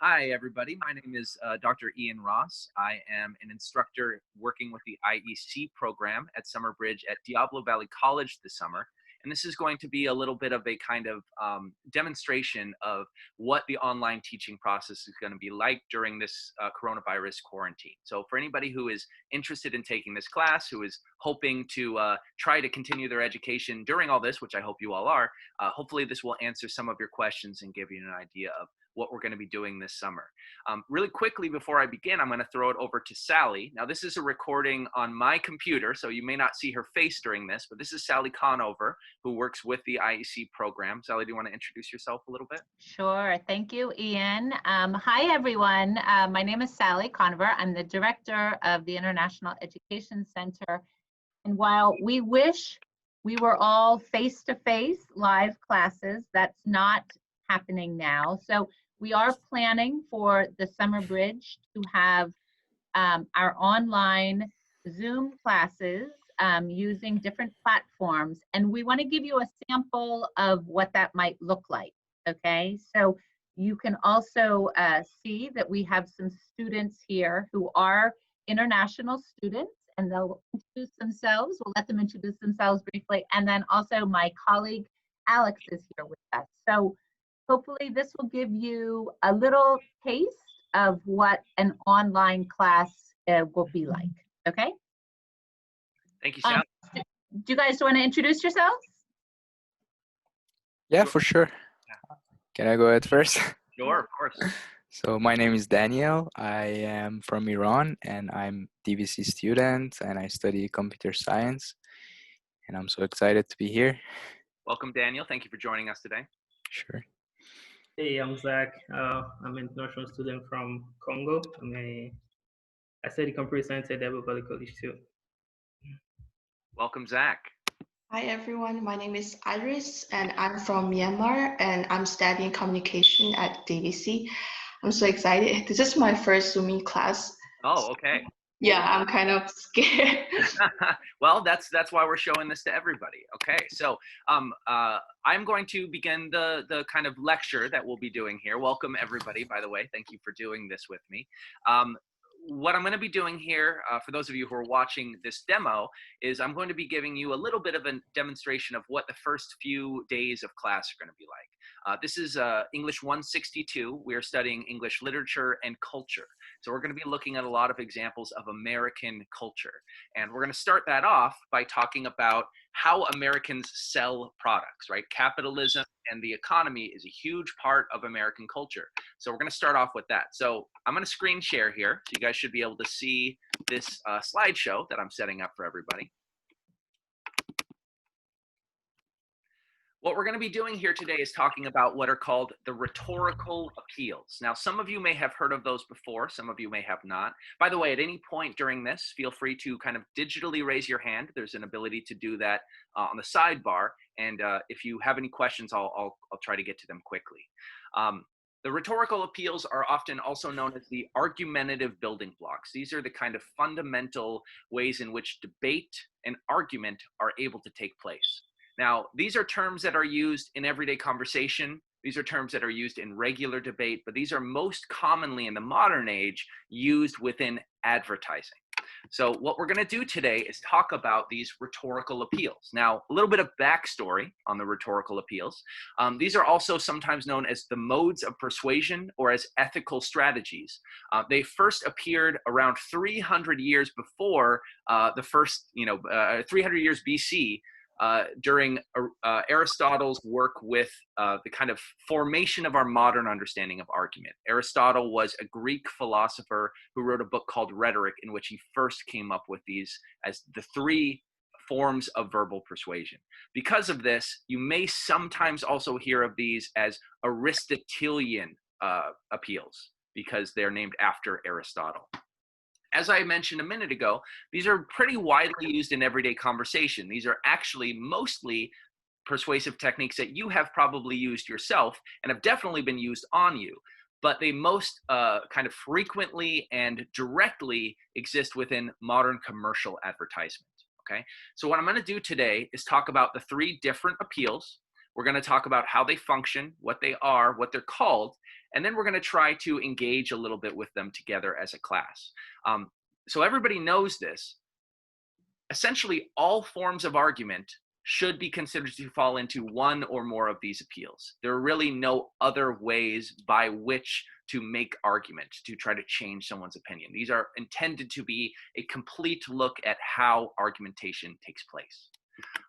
Hi, everybody. My name is Dr. Ian Ross. I am an instructor working with the IEC program at Summer Bridge at Diablo Valley College this summer. And this is going to be a little bit of a kind of demonstration of what the online teaching process is going to be like during this coronavirus quarantine. So for anybody who is interested in taking this class, who is hoping to try to continue their education during all this, which I hope you all are, hopefully this will answer some of your questions and give you an idea of what we're going to be doing this summer. Really quickly before I begin, I'm going to throw it over to Sally. Now, this is a recording on my computer, so you may not see her face during this, but this is Sally Conover, who works with the IEC program. Sally, do you want to introduce yourself a little bit? Sure. Thank you, Ian. Hi, everyone. My name is Sally Conover. I'm the director of the International Education Center. And while we wish we were all face-to-face live classes, that's not happening now. So we are planning for the Summer Bridge to have our online Zoom classes using different platforms. And we want to give you a sample of what that might look like, okay? So you can also see that we have some students here who are international students, and they'll introduce themselves. We'll let them introduce themselves briefly. And then also my colleague, Alex, is here with us. So hopefully this will give you a little taste of what an online class will be like, okay? Thank you, Sally. Do you guys want to introduce yourselves? Yeah, for sure. Can I go ahead first? Sure, of course. So my name is Daniel. I am from Iran and I'm DVC student and I study computer science. And I'm so excited to be here. Welcome, Daniel. Thank you for joining us today. Sure. Hey, I'm Zach. I'm an international student from Congo. I study computer science at Diablo Valley College too. Welcome, Zach. Hi everyone, my name is Iris and I'm from Myanmar and I'm studying communication at DVC. I'm so excited. This is my first Zooming class. Oh, okay. Yeah, I'm kind of scared. Well, that's why we're showing this to everybody. Okay, so I'm going to begin the kind of lecture that we'll be doing here. Welcome everybody, by the way. Thank you for doing this with me. What I'm going to be doing here, for those of you who are watching this demo, is I'm going to be giving you a little bit of a demonstration of what the first few days of class are going to be like. This is English 162. We are studying English literature and culture. So we're going to be looking at a lot of examples of American culture. And we're going to start that off by talking about how Americans sell products, right? Capitalism and the economy is a huge part of American culture. So we're going to start off with that. So I'm going to screen share here. So you guys should be able to see this slideshow that I'm setting up for everybody. What we're going to be doing here today is talking about what are called the rhetorical appeals. Now, some of you may have heard of those before, some of you may have not. By the way, at any point during this, feel free to kind of digitally raise your hand. There's an ability to do that on the sidebar. And if you have any questions, I'll try to get to them quickly. The rhetorical appeals are often also known as the argumentative building blocks. These are the kind of fundamental ways in which debate and argument are able to take place. Now, these are terms that are used in everyday conversation. These are terms that are used in regular debate, but these are most commonly in the modern age used within advertising. So what we're going to do today is talk about these rhetorical appeals. Now, a little bit of backstory on the rhetorical appeals. These are also sometimes known as the modes of persuasion or as ethical strategies. They first appeared around 300 years before the first, 300 years BC, during Aristotle's work with the kind of formation of our modern understanding of argument. Aristotle was a Greek philosopher who wrote a book called Rhetoric, in which he first came up with these as the three forms of verbal persuasion. Because of this, you may sometimes also hear of these as Aristotelian appeals, because they're named after Aristotle. As I mentioned a minute ago, these are pretty widely used in everyday conversation. These are actually mostly persuasive techniques that you have probably used yourself and have definitely been used on you, but they most kind of frequently and directly exist within modern commercial advertisement, okay? So what I'm gonna do today is talk about the three different appeals. We're gonna talk about how they function, what they are, what they're called, and then we're going to try to engage a little bit with them together as a class. So everybody knows this. Essentially, all forms of argument should be considered to fall into one or more of these appeals. There are really no other ways by which to make argument, to try to change someone's opinion. These are intended to be a complete look at how argumentation takes place.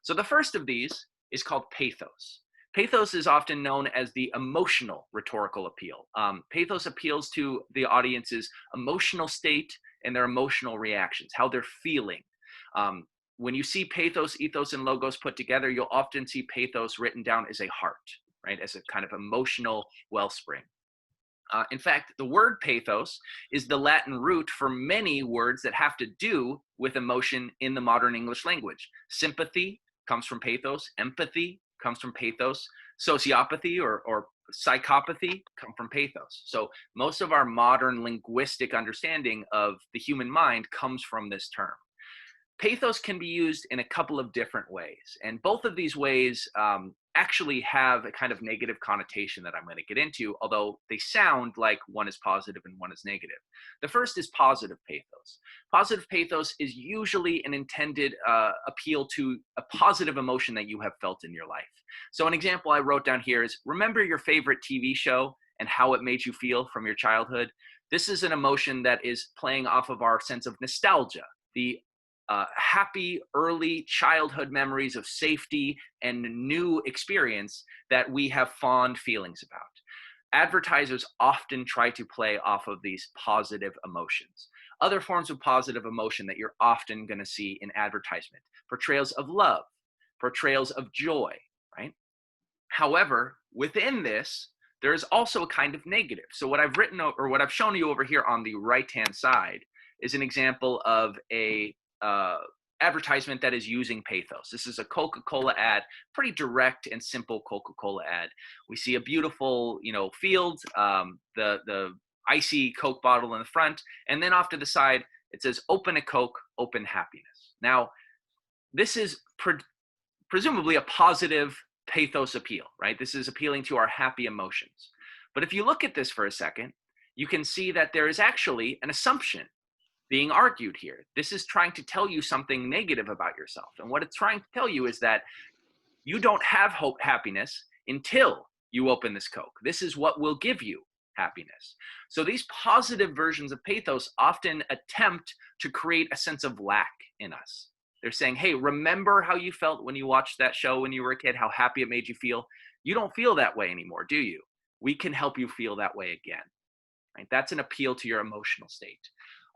So the first of these is called pathos. Pathos is often known as the emotional rhetorical appeal. Pathos appeals to the audience's emotional state and their emotional reactions, how they're feeling. When you see pathos, ethos, and logos put together, you'll often see pathos written down as a heart, right? As a kind of emotional wellspring. In fact, the word pathos is the Latin root for many words that have to do with emotion in the modern English language. Sympathy comes from pathos. Empathy comes from pathos. Sociopathy or psychopathy come from pathos. So most of our modern linguistic understanding of the human mind comes from this term. Pathos can be used in a couple of different ways, and both of these ways actually have a kind of negative connotation that I'm going to get into, although they sound like one is positive and one is negative. The first is positive pathos. Positive pathos is usually an intended appeal to a positive emotion that you have felt in your life. So an example I wrote down here is, remember your favorite TV show and how it made you feel from your childhood? This is an emotion that is playing off of our sense of nostalgia, the happy early childhood memories of safety and new experience that we have fond feelings about. Advertisers often try to play off of these positive emotions. Other forms of positive emotion that you're often going to see in advertisement: portrayals of love, portrayals of joy, right? However, within this, there is also a kind of negative. So what I've written, or what I've shown you over here on the right-hand side, is an example of a advertisement that is using pathos. This is a Coca-Cola ad, pretty direct and simple Coca-Cola ad. We see a beautiful, field, the icy Coke bottle in the front, and then off to the side, it says, "Open a Coke, open happiness." Now, this is presumably a positive pathos appeal, right? This is appealing to our happy emotions. But if you look at this for a second, you can see that there is actually an assumption being argued here. This is trying to tell you something negative about yourself. And what it's trying to tell you is that you don't have happiness until you open this Coke. This is what will give you happiness. So these positive versions of pathos often attempt to create a sense of lack in us. They're saying, hey, remember how you felt when you watched that show when you were a kid, how happy it made you feel? You don't feel that way anymore, do you? We can help you feel that way again. Right? That's an appeal to your emotional state.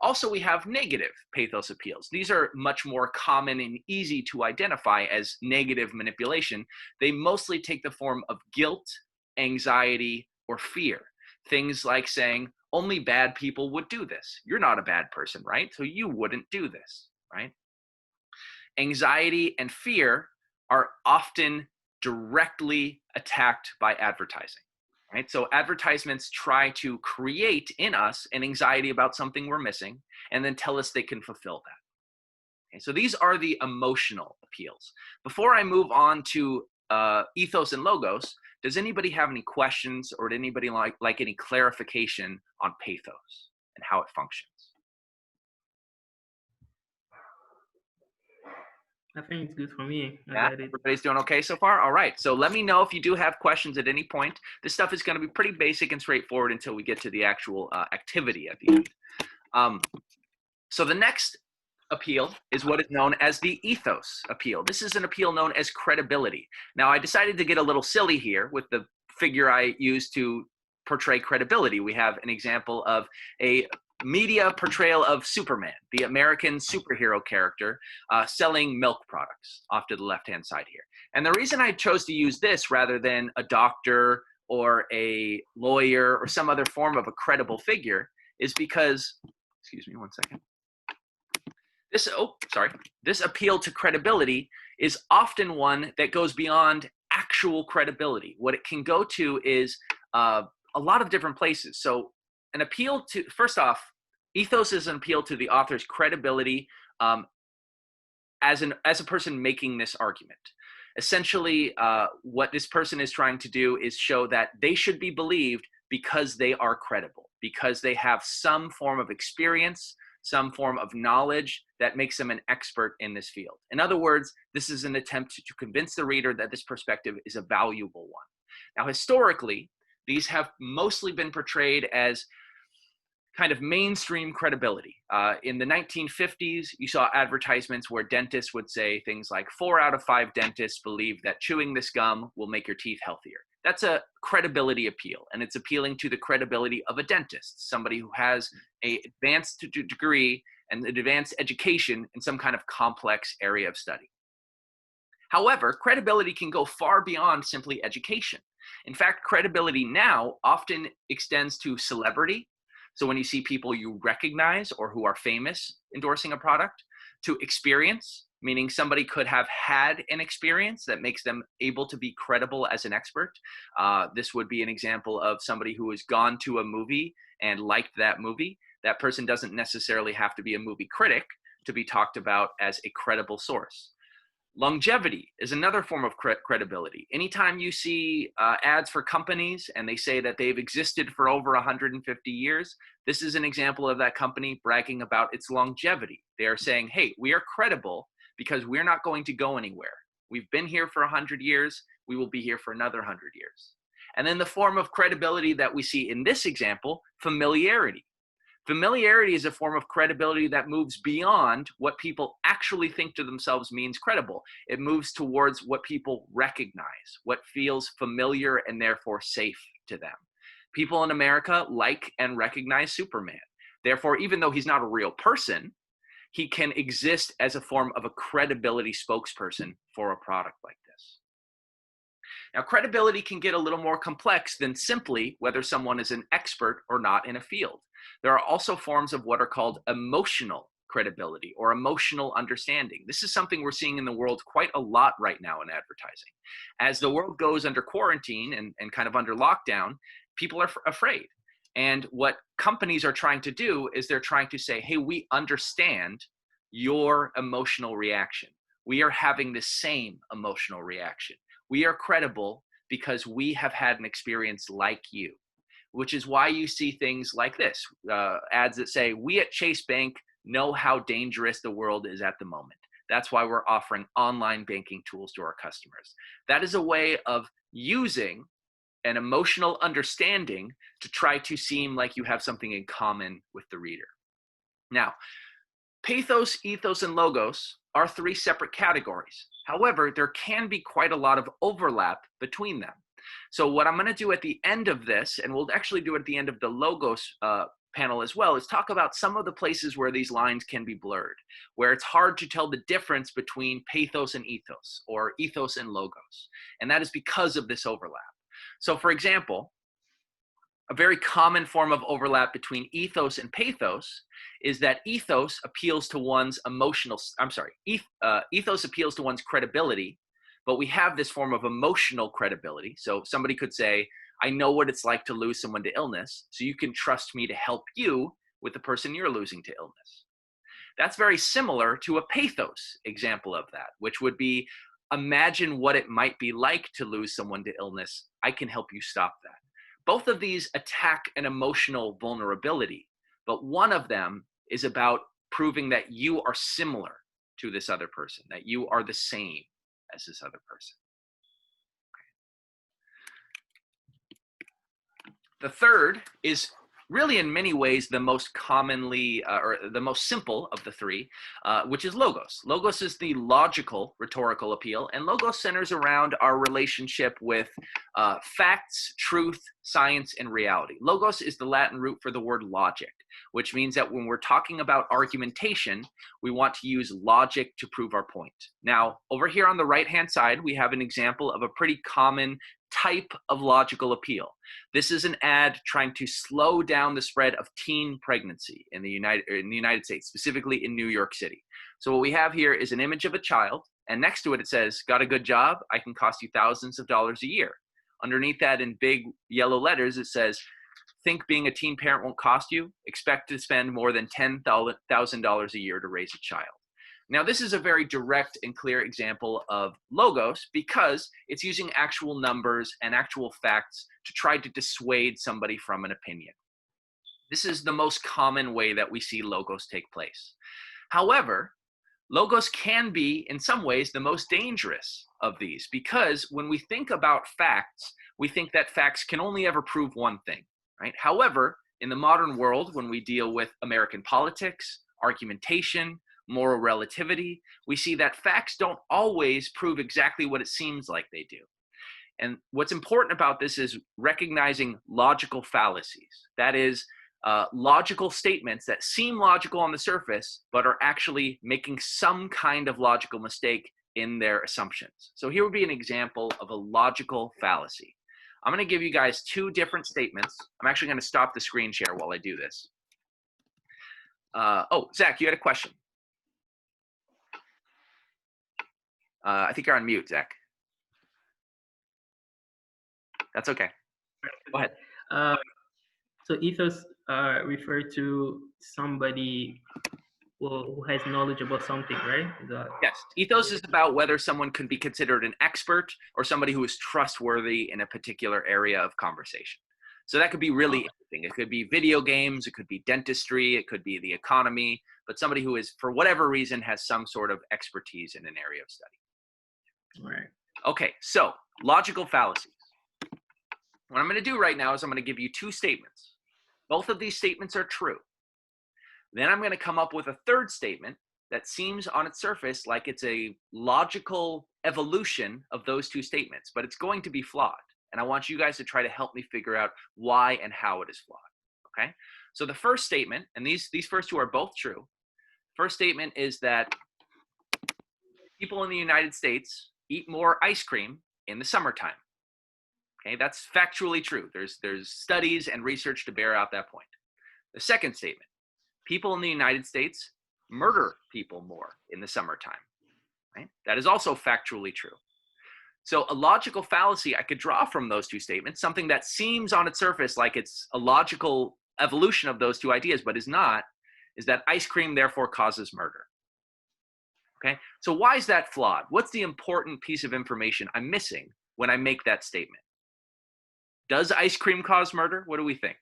Also, we have negative pathos appeals. These are much more common and easy to identify as negative manipulation. They mostly take the form of guilt, anxiety, or fear. Things like saying, only bad people would do this. You're not a bad person, right? So you wouldn't do this, right? Anxiety and fear are often directly attacked by advertising. Right? So advertisements try to create in us an anxiety about something we're missing and then tell us they can fulfill that. Okay, so these are the emotional appeals. Before I move on to ethos and logos, does anybody have any questions, or would anybody like any clarification on pathos and how it functions? I think it's good for me. Yeah, everybody's doing okay so far? All right, so let me know if you do have questions at any point. This stuff is going to be pretty basic and straightforward until we get to the actual activity at the end. So the next appeal is what is known as the ethos appeal. This is an appeal known as credibility. Now, I decided to get a little silly here with the figure I used to portray credibility. We have an example of a media portrayal of Superman, the American superhero character, selling milk products off to the left-hand side here. And the reason I chose to use this rather than a doctor or a lawyer or some other form of a credible figure is because, excuse me one second. This appeal to credibility is often one that goes beyond actual credibility. What it can go to is a lot of different places. So an appeal to, first off, ethos is an appeal to the author's credibility as a person making this argument. Essentially, what this person is trying to do is show that they should be believed because they are credible, because they have some form of experience, some form of knowledge that makes them an expert in this field. In other words, this is an attempt to convince the reader that this perspective is a valuable one. Now, historically, these have mostly been portrayed as kind of mainstream credibility. In the 1950s, you saw advertisements where dentists would say things like 4 out of 5 dentists believe that chewing this gum will make your teeth healthier. That's a credibility appeal, and it's appealing to the credibility of a dentist, somebody who has an advanced degree and an advanced education in some kind of complex area of study. However, credibility can go far beyond simply education. In fact, credibility now often extends to celebrity. So when you see people you recognize or who are famous endorsing a product, to experience, meaning somebody could have had an experience that makes them able to be credible as an expert. This would be an example of somebody who has gone to a movie and liked that movie. That person doesn't necessarily have to be a movie critic to be talked about as a credible source. Longevity is another form of credibility. Anytime you see ads for companies and they say that they've existed for over 150 years, this is an example of that company bragging about its longevity. They are saying, hey, we are credible because we're not going to go anywhere. We've been here for 100 years. We will be here for another 100 years. And then the form of credibility that we see in this example, familiarity. Familiarity is a form of credibility that moves beyond what people actually think to themselves means credible. It moves towards what people recognize, what feels familiar and therefore safe to them. People in America like and recognize Superman. Therefore, even though he's not a real person, he can exist as a form of a credibility spokesperson for a product like this. Now, credibility can get a little more complex than simply whether someone is an expert or not in a field. There are also forms of what are called emotional credibility or emotional understanding. This is something we're seeing in the world quite a lot right now in advertising. As the world goes under quarantine and kind of under lockdown, people are afraid. And what companies are trying to do is they're trying to say, hey, we understand your emotional reaction. We are having the same emotional reaction. We are credible because we have had an experience like you, which is why you see things like this, ads that say, we at Chase Bank know how dangerous the world is at the moment. That's why we're offering online banking tools to our customers. That is a way of using an emotional understanding to try to seem like you have something in common with the reader. Now, pathos, ethos, and logos are 3 separate categories. However, there can be quite a lot of overlap between them. So what I'm going to do at the end of this, and we'll actually do it at the end of the logos panel as well, is talk about some of the places where these lines can be blurred, where it's hard to tell the difference between pathos and ethos, or ethos and logos. And that is because of this overlap. So for example, a very common form of overlap between ethos and pathos is that ethos appeals to one's ethos appeals to one's credibility, but we have this form of emotional credibility. So somebody could say, I know what it's like to lose someone to illness, so you can trust me to help you with the person you're losing to illness. That's very similar to a pathos example of that, which would be, imagine what it might be like to lose someone to illness. I can help you stop that. Both of these attack an emotional vulnerability, but one of them is about proving that you are similar to this other person, that you are the same as this other person. Okay. The third is really in many ways the most commonly or the most simple of the 3, which is logos. Logos is the logical rhetorical appeal, and logos centers around our relationship with facts, truth, science, and reality. Logos is the Latin root for the word logic, which means that when we're talking about argumentation, we want to use logic to prove our point. Now, over here on the right-hand side, we have an example of a pretty common type of logical appeal. This is an ad trying to slow down the spread of teen pregnancy in the United States, specifically in New York City. So what we have here is an image of a child, and next to it, it says, got a good job? I can cost you thousands of dollars a year. Underneath that in big yellow letters, it says, think being a teen parent won't cost you? Expect to spend more than $10,000 a year to raise a child. Now, this is a very direct and clear example of logos because it's using actual numbers and actual facts to try to dissuade somebody from an opinion. This is the most common way that we see logos take place. However, logos can be, in some ways, the most dangerous of these because when we think about facts, we think that facts can only ever prove one thing, right? However, in the modern world, when we deal with American politics, argumentation, moral relativity, we see that facts don't always prove exactly what it seems like they do. And what's important about this is recognizing logical fallacies. That is, logical statements that seem logical on the surface, but are actually making some kind of logical mistake in their assumptions. So here would be an example of a logical fallacy. I'm going to give you guys two different statements. I'm actually going to stop the screen share while I do this. Oh, Zach, you had a question. I think you're on mute, Zach. That's okay. Go ahead. So ethos refer to somebody who has knowledge about something, right? Yes. Ethos is about whether someone can be considered an expert or somebody who is trustworthy in a particular area of conversation. So that could be really interesting. It could be video games, it could be dentistry, it could be the economy, but somebody who is, for whatever reason, has some sort of expertise in an area of study. All right. Okay, so logical fallacies. What I'm going to do right now is I'm going to give you two statements. Both of these statements are true. Then I'm going to come up with a third statement that seems on its surface like it's a logical evolution of those two statements, but it's going to be flawed. And I want you guys to try to help me figure out why and how it is flawed. Okay? So the first statement, and these first two are both true. First statement is that people in the United States eat more ice cream in the summertime. Okay, that's factually true. There's studies and research to bear out that point. The second statement, people in the United States murder people more in the summertime. Right? That is also factually true. So a logical fallacy I could draw from those two statements, something that seems on its surface like it's a logical evolution of those two ideas, but is not, is that ice cream therefore causes murder. Okay, so why is that flawed? What's the important piece of information I'm missing when I make that statement? Does ice cream cause murder? What do we think?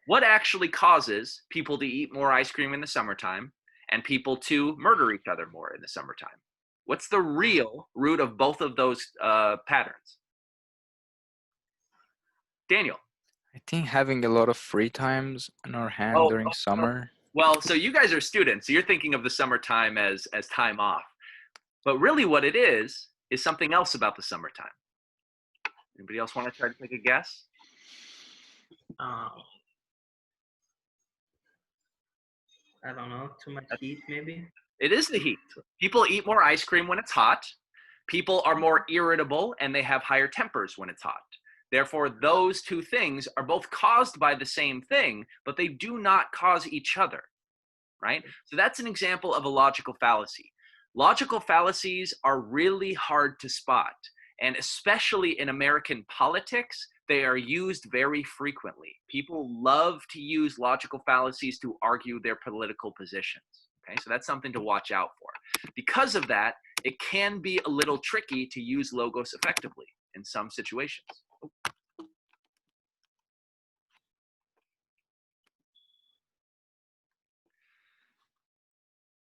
What actually causes people to eat more ice cream in the summertime and people to murder each other more in the summertime? What's the real root of both of those patterns? Daniel. I think having a lot of free times on our hand during summer. Well, so you guys are students, so you're thinking of the summertime as time off. But really what it is something else about the summertime. Anybody else want to try to take a guess? I don't know, too much heat maybe? It is the heat. People eat more ice cream when it's hot. People are more irritable and they have higher tempers when it's hot. Therefore, those two things are both caused by the same thing, but they do not cause each other, right? So that's an example of a logical fallacy. Logical fallacies are really hard to spot, and especially in American politics, they are used very frequently. People love to use logical fallacies to argue their political positions. Okay, so that's something to watch out for. Because of that, it can be a little tricky to use logos effectively in some situations.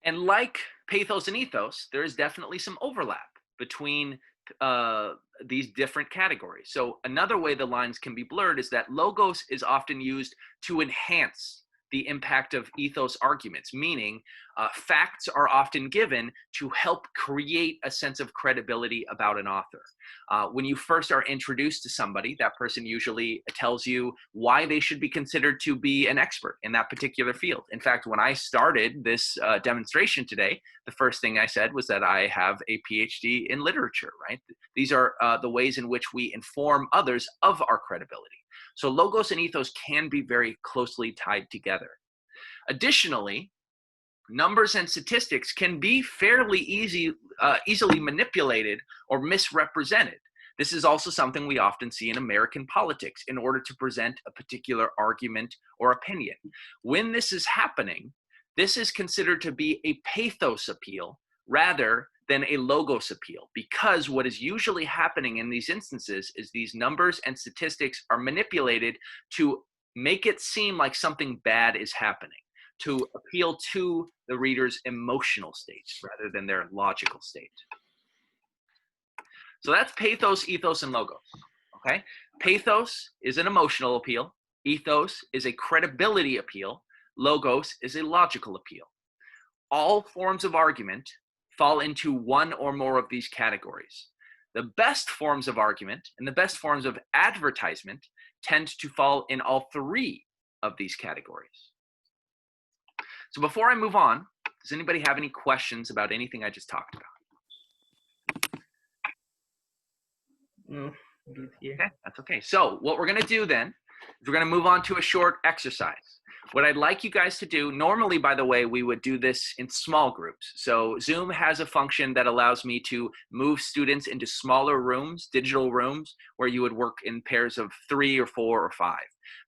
And like pathos and ethos, there is definitely some overlap between these different categories. So another way the lines can be blurred is that logos is often used to enhance the impact of ethos arguments, meaning facts are often given to help create a sense of credibility about an author. When you first are introduced to somebody, that person usually tells you why they should be considered to be an expert in that particular field. In fact, when I started this demonstration today, the first thing I said was that I have a PhD in literature, right? These are the ways in which we inform others of our credibility. So logos and ethos can be very closely tied together. Additionally, numbers and statistics can be fairly easily manipulated or misrepresented. This is also something we often see in American politics in order to present a particular argument or opinion. When this is happening, this is considered to be a pathos appeal rather than a logos appeal, because what is usually happening in these instances is these numbers and statistics are manipulated to make it seem like something bad is happening, to appeal to the reader's emotional state rather than their logical state. So that's pathos, ethos, and logos, okay? Pathos is an emotional appeal. Ethos is a credibility appeal. Logos is a logical appeal. All forms of argument fall into one or more of these categories. The best forms of argument and the best forms of advertisement tend to fall in all three of these categories. So before I move on, does anybody have any questions about anything I just talked about? No, good here. Okay, that's okay. So what we're going to do then is we're going to move on to a short exercise. What I'd like you guys to do, normally, by the way, we would do this in small groups. So Zoom has a function that allows me to move students into smaller rooms, digital rooms, where you would work in pairs of 3 or 4 or 5.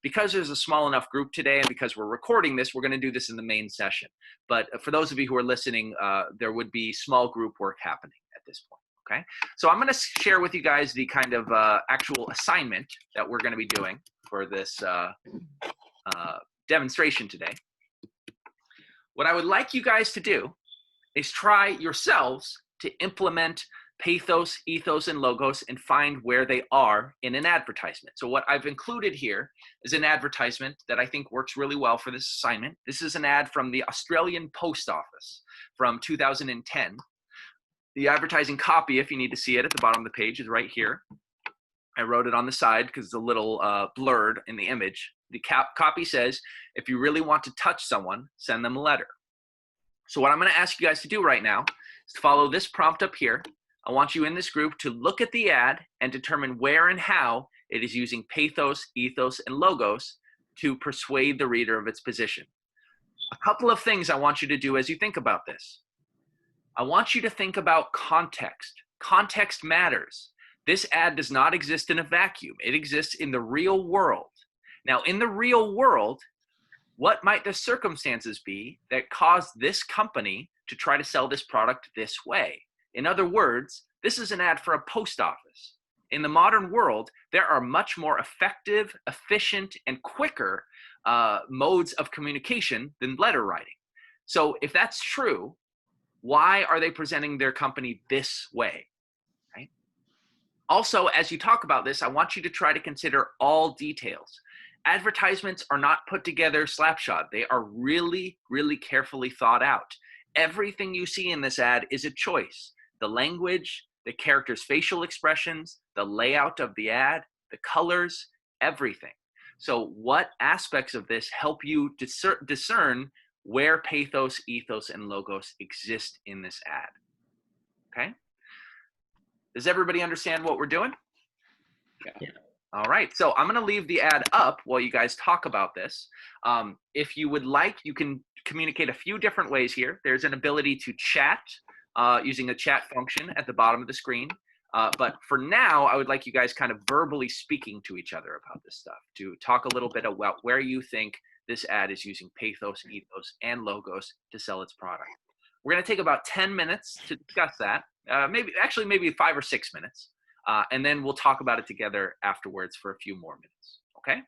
Because there's a small enough group today and because we're recording this, we're going to do this in the main session. But for those of you who are listening, there would be small group work happening at this point. Okay, so I'm going to share with you guys the kind of actual assignment that we're going to be doing for this demonstration today. What I would like you guys to do is try yourselves to implement pathos, ethos, and logos and find where they are in an advertisement. So what I've included here is an advertisement that I think works really well for this assignment. This is an ad from the Australian Post Office from 2010. The advertising copy, if you need to see it at the bottom of the page, is right here. I wrote it on the side because it's a little blurred in the image. The copy says, if you really want to touch someone, send them a letter. So what I'm going to ask you guys to do right now is to follow this prompt up here. I want you in this group to look at the ad and determine where and how it is using pathos, ethos, and logos to persuade the reader of its position. A couple of things I want you to do as you think about this. I want you to think about context. Context matters. This ad does not exist in a vacuum. It exists in the real world. Now, in the real world, what might the circumstances be that caused this company to try to sell this product this way? In other words, this is an ad for a post office. In the modern world, there are much more effective, efficient, and quicker modes of communication than letter writing. So if that's true, why are they presenting their company this way? Right? Also, as you talk about this, I want you to try to consider all details. Advertisements are not put together slapshot. They are really, really carefully thought out. Everything you see in this ad is a choice. The language, the character's facial expressions, the layout of the ad, the colors, everything. So what aspects of this help you discern where pathos, ethos, and logos exist in this ad? Okay? Does everybody understand what we're doing? Yeah. All right, so I'm gonna leave the ad up while you guys talk about this. If you would like, you can communicate a few different ways here. There's an ability to chat using a chat function at the bottom of the screen. But for now, I would like you guys kind of verbally speaking to each other about this stuff, to talk a little bit about where you think this ad is using pathos, ethos, and logos to sell its product. We're going to take about 10 minutes to discuss that, maybe 5 or 6 minutes, and then we'll talk about it together afterwards for a few more minutes, okay?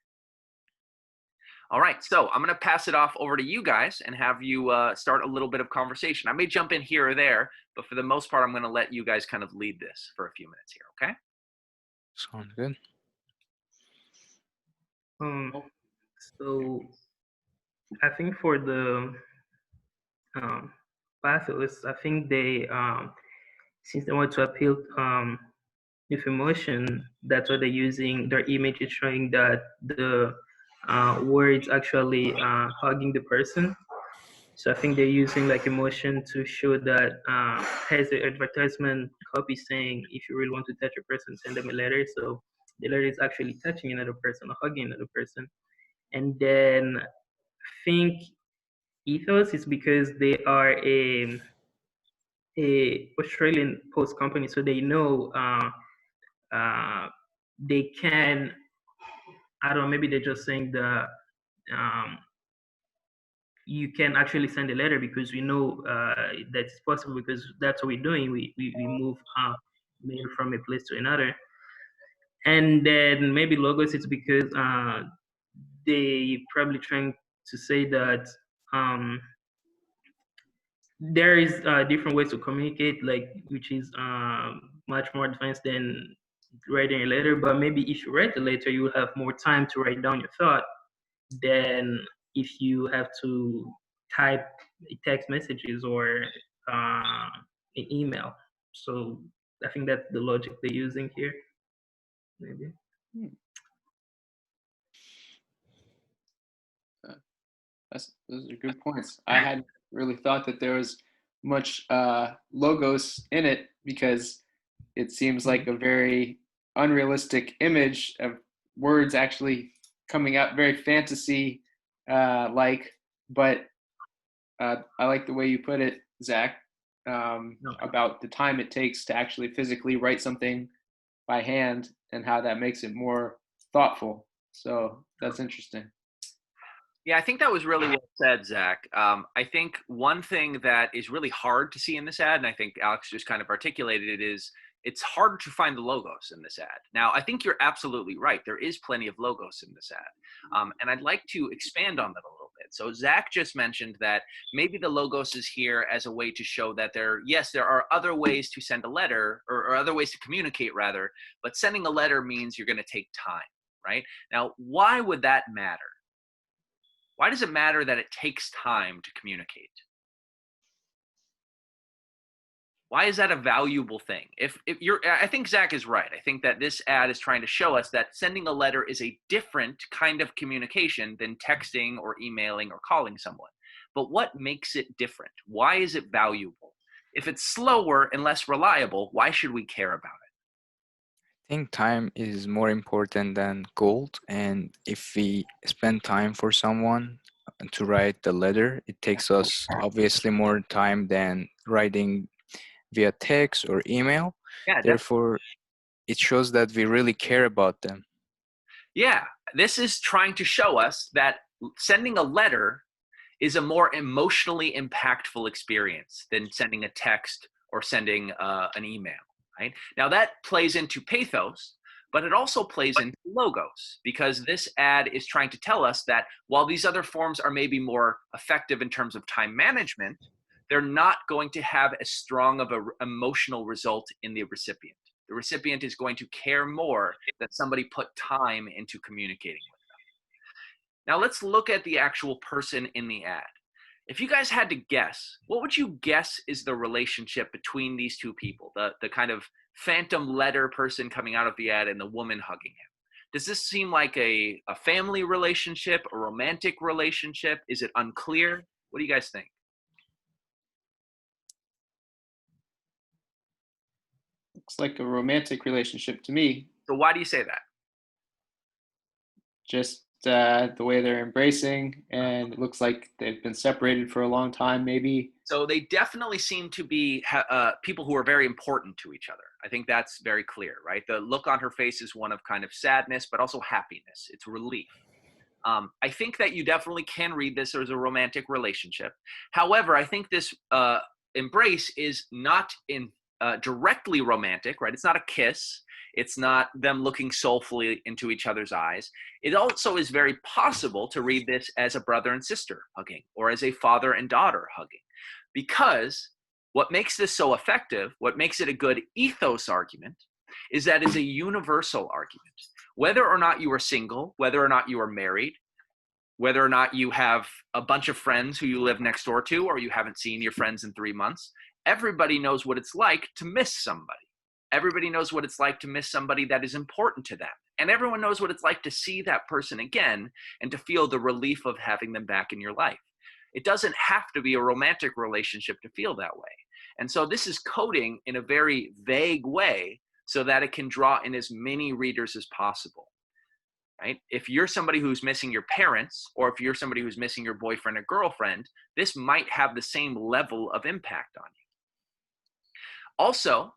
All right, so I'm going to pass it off over to you guys and have you start a little bit of conversation. I may jump in here or there, but for the most part, I'm going to let you guys kind of lead this for a few minutes here, okay? Sounds good. So I think for the pathos, I think they since they want to appeal with emotion, that's what they're using. Their image is showing that the words actually hugging the person. So I think they're using like emotion to show that has the advertisement copy saying, if you really want to touch a person, send them a letter. So the letter is actually touching another person or hugging another person. And then I think ethos is because they are a Australian post company, so they know they can, I don't know, maybe they're just saying um, you can actually send a letter because we know that's possible because that's what we're doing. We move mail from a place to another. And then maybe logos, it's because they probably trying to say that um, there is different ways to communicate, like which is much more advanced than writing a letter. But maybe if you write a letter, you will have more time to write down your thought than if you have to type text messages or an email. So I think that's the logic they're using here. Maybe. Those are good points. I hadn't really thought that there was much logos in it because it seems like a very unrealistic image of words actually coming out, very fantasy like. But I like the way you put it, Zach, about the time it takes to actually physically write something by hand and how that makes it more thoughtful. So that's interesting. Yeah, I think that was really well said, Zach. I think one thing that is really hard to see in this ad, and I think Alex just kind of articulated it, is it's harder to find the logos in this ad. Now, I think you're absolutely right. There is plenty of logos in this ad. And I'd like to expand on that a little bit. So Zach just mentioned that maybe the logos is here as a way to show that there are other ways to send a letter or other ways to communicate rather, but sending a letter means you're going to take time, right? Now, why would that matter? Why does it matter that it takes time to communicate? Why is that a valuable thing? I think Zach is right. I think that this ad is trying to show us that sending a letter is a different kind of communication than texting or emailing or calling someone. But what makes it different? Why is it valuable? If it's slower and less reliable, why should we care about it? I think time is more important than gold, and if we spend time for someone to write the letter, it takes us obviously more time than writing via text or email. Yeah, Therefore, it shows that we really care about them. Yeah, this is trying to show us that sending a letter is a more emotionally impactful experience than sending a text or sending an email. Right? Now that plays into pathos, but it also plays into logos because this ad is trying to tell us that while these other forms are maybe more effective in terms of time management, they're not going to have as strong of an emotional result in the recipient. The recipient is going to care more that somebody put time into communicating with them. Now let's look at the actual person in the ad. If you guys had to guess, what would you guess is the relationship between these two people, the kind of phantom letter person coming out of the ad and the woman hugging him? Does this seem like a family relationship, a romantic relationship? Is it unclear? What do you guys think? Looks like a romantic relationship to me. So why do you say that? Just the way they're embracing, and it looks like they've been separated for a long time, maybe. So they definitely seem to be people who are very important to each other. I think that's very clear, right? The look on her face is one of kind of sadness, but also happiness. It's relief. I think that you definitely can read this as a romantic relationship. However, I think this embrace is not directly romantic, right? It's not a kiss. It's not them looking soulfully into each other's eyes. It also is very possible to read this as a brother and sister hugging or as a father and daughter hugging, because what makes this so effective, what makes it a good ethos argument, is that it's a universal argument. Whether or not you are single, whether or not you are married, whether or not you have a bunch of friends who you live next door to, or you haven't seen your friends in 3 months, everybody knows what it's like to miss somebody. Everybody knows what it's like to miss somebody that is important to them. And everyone knows what it's like to see that person again and to feel the relief of having them back in your life. It doesn't have to be a romantic relationship to feel that way. And so this is coding in a very vague way so that it can draw in as many readers as possible. Right? If you're somebody who's missing your parents, or if you're somebody who's missing your boyfriend or girlfriend, this might have the same level of impact on you. Also,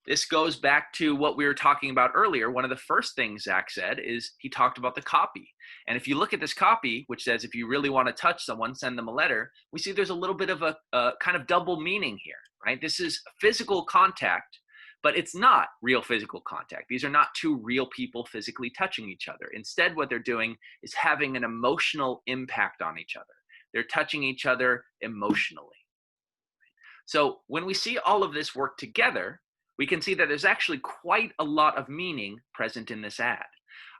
This goes back to what we were talking about earlier. One of the first things Zach said is he talked about the copy. And if you look at this copy, which says if you really want to touch someone, send them a letter, we see there's a little bit of a kind of double meaning here, right? This is physical contact, but it's not real physical contact. These are not two real people physically touching each other. Instead, what they're doing is having an emotional impact on each other. They're touching each other emotionally. So when we see all of this work together, we can see that there's actually quite a lot of meaning present in this ad.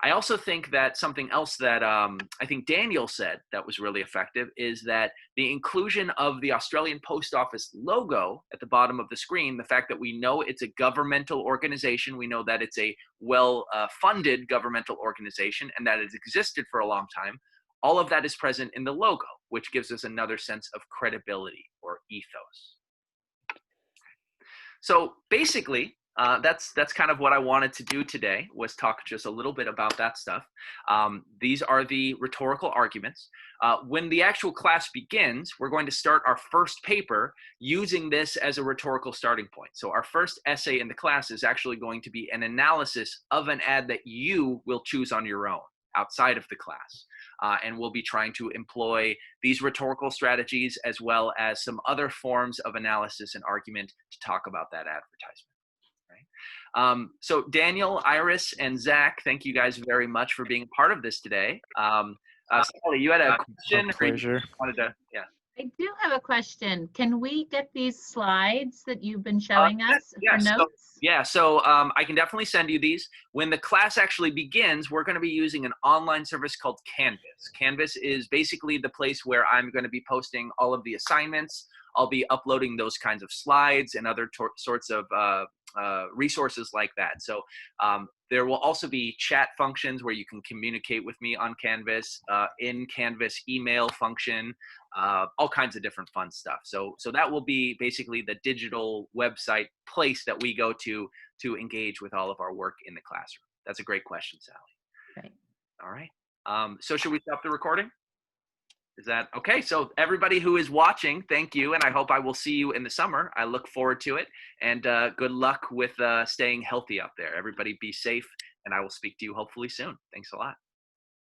I also think that something else that I think Daniel said that was really effective is that the inclusion of the Australian Post Office logo at the bottom of the screen, the fact that we know it's a governmental organization, we know that it's a well-funded governmental organization and that it's existed for a long time, all of that is present in the logo, which gives us another sense of credibility or ethos. So basically, that's kind of what I wanted to do today, was talk just a little bit about that stuff. These are the rhetorical arguments. When the actual class begins, we're going to start our first paper using this as a rhetorical starting point. So our first essay in the class is actually going to be an analysis of an ad that you will choose on your own outside of the class. And we'll be trying to employ these rhetorical strategies as well as some other forms of analysis and argument to talk about that advertisement. Right? So Daniel, Iris, and Zach, thank you guys very much for being part of this today. Sally, you had a question? A pleasure. Or you wanted to, yeah. I do have a question. Can we get these slides that you've been showing us for notes? So I can definitely send you these. When the class actually begins, we're going to be using an online service called Canvas. Canvas is basically the place where I'm going to be posting all of the assignments. I'll be uploading those kinds of slides and other sorts of resources like that. So there will also be chat functions where you can communicate with me on Canvas, in Canvas email function, all kinds of different fun stuff. So that will be basically the digital website place that we go to engage with all of our work in the classroom. That's a great question, Sally. Great. All right. So should we stop the recording? Is that okay? So everybody who is watching, thank you. And I hope I will see you in the summer. I look forward to it. And good luck with staying healthy out there. Everybody be safe. And I will speak to you hopefully soon. Thanks a lot.